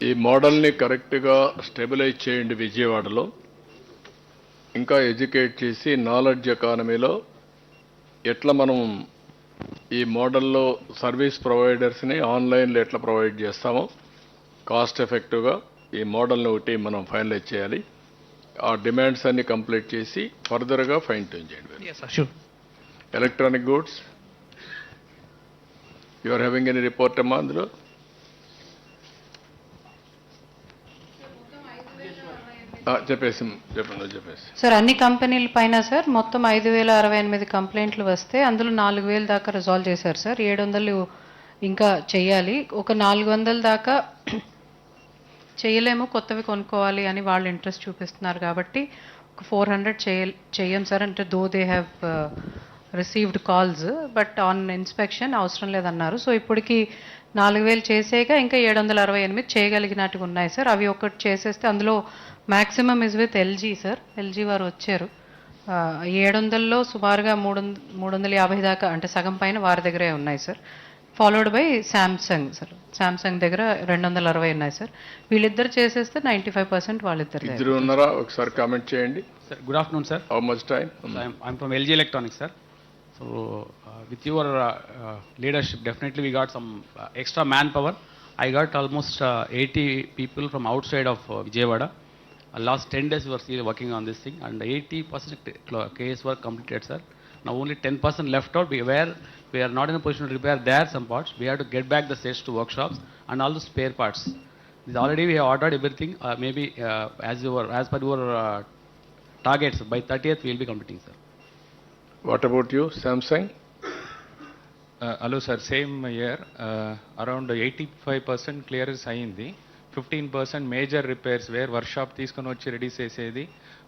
ఈ మోడల్ని కరెక్ట్గా స్టెబిలైజ్ చేయండి విజయవాడలో. ఇంకా ఎడ్యుకేట్ చేసి నాలెడ్జ్ ఎకానమీలో ఎట్లా మనం ఈ మోడల్లో సర్వీస్ ప్రొవైడర్స్ని ఆన్లైన్లో ఎట్లా ప్రొవైడ్ చేస్తామో కాస్ట్ ఎఫెక్టివ్గా ఈ మోడల్ని ఒకటి మనం ఫైనలైజ్ చేయాలి. ఆ డిమాండ్స్ అన్ని కంప్లీట్ చేసి ఫర్దర్గా ఫైన్ ట్యూన్ చేయండి. Electronic goods you are having any report అమ్మా అందులో? చెప్పండి. సార్ అన్ని కంపెనీల పైన సార్ మొత్తం 5,068 కంప్లైంట్లు వస్తే అందులో 4,000 దాకా రిజాల్వ్ చేశారు సార్. 700 ఇంకా చెయ్యాలి. ఒక 400 దాకా చేయలేము, కొత్తవి కొనుక్కోవాలి అని వాళ్ళు ఇంట్రెస్ట్ చూపిస్తున్నారు కాబట్టి ఒక 400 చెయ్యం సార్. అంటే though they have received calls but on inspection అవసరం లేదన్నారు. సో ఇప్పటికి 4,000 చేసేక ఇంకా 768 చేయగలిగినట్టుగా ఉన్నాయి సార్. అవి ఒకటి చేసేస్తే అందులో maximum is with LG sir. LG వారు వచ్చారు. 700లో సుమారుగా 350 దాకా అంటే సగం పైన వారి దగ్గరే ఉన్నాయి sir. Followed by Samsung sir. Samsung దగ్గర 260 ఉన్నాయి సార్. వీళ్ళిద్దరు చేసేస్తే 95% వాళ్ళిద్దరు. ఇద్దరు ఉన్నారా? ఒకసారి కామెంట్ చేయండి sir. Good afternoon sir. How much time? I'm from LG Electronics sir. So with your leadership definitely we got some extra manpower. I got almost 80 people from outside of Vijayawada. Last 10 days we were still working on this thing and 80% case work completed sir. Now only 10% left out where we are not in a position to repair there some parts. We have to get back the sets to workshops and all the spare parts. This already we have ordered everything. Maybe as per your targets by 30th we will be completing sir. What about you, Samsung? Hello sir, same year around 85% clearance అయ్యింది. 15% major repairs wear workshop తీసుకొని వచ్చి ready చేసేది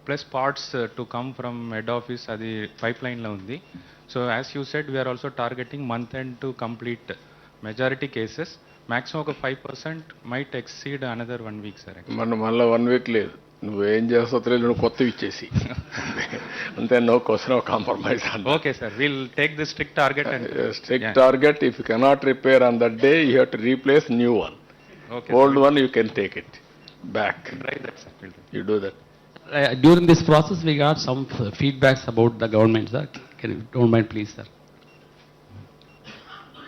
plus parts to come from head office అది pipe లైన్లో ఉంది. So as you said we are also targeting month end to complete majority cases. Maximum ఒక 5% might exceed another 1 week sir. మళ్ళీ 1 week లేదు, నువ్వేం చేస్తావు తెలియదు, నువ్వు కొత్తవి ఇచ్చేసి అంతే. No question of compromise. Okay sir, will take the strict target and strict target. If you cannot repair on that day you have to replace new one. Okay, old one you can take it back. Right, that's it. You do that. During this process we got some feedbacks about the government sir. Can you don't mind please sir?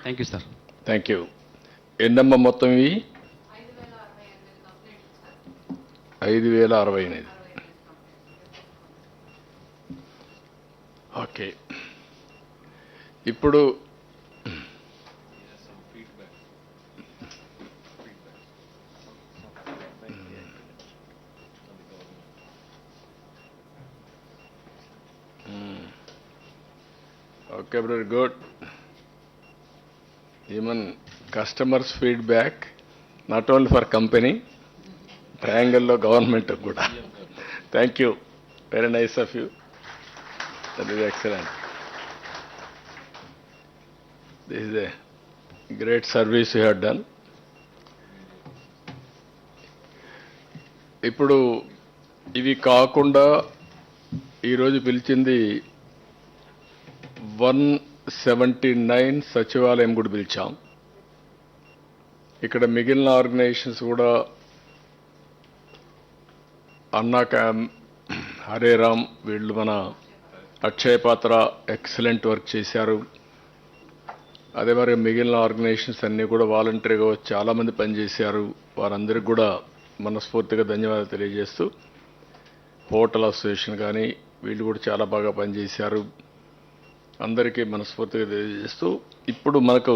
Thank you sir. Thank you. ఎన్నమ్మ మొత్తం ఇవి? 5,068. Okay. ఇప్పుడు okay, very good. Even customers feedback, not only for company, triangle lo government kuda. Thank you. Very nice of you. That is excellent. This is a great service you have done. ఇప్పుడు ఇవి కాకుండా ఈరోజు పిలిచింది 179 సచివాలయం కూడా పిలిచాం. ఇక్కడ మిగిలిన organisations కూడా అన్నా హరే రామ్ వీళ్ళు మన అక్షయ పాత్ర ఎక్సలెంట్ వర్క్ చేశారు. అదే మరి మిగిలిన ఆర్గనైజేషన్స్ అన్నీ కూడా వాలంటరీగా చాలామంది పనిచేశారు. వారందరికీ కూడా మనస్ఫూర్తిగా ధన్యవాదాలు తెలియజేస్తూ, హోటల్ అసోసియేషన్ కానీ వీళ్ళు కూడా చాలా బాగా పనిచేశారు. అందరికీ మనస్ఫూర్తిగా తెలియజేస్తూ, ఇప్పుడు మనకు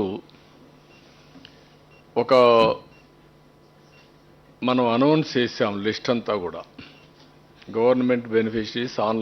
ఒక మనం అనౌన్స్ చేసాం లిస్ట్ అంతా కూడా గవర్నమెంట్ బెనిఫిషరీస్ ఆన్లైన్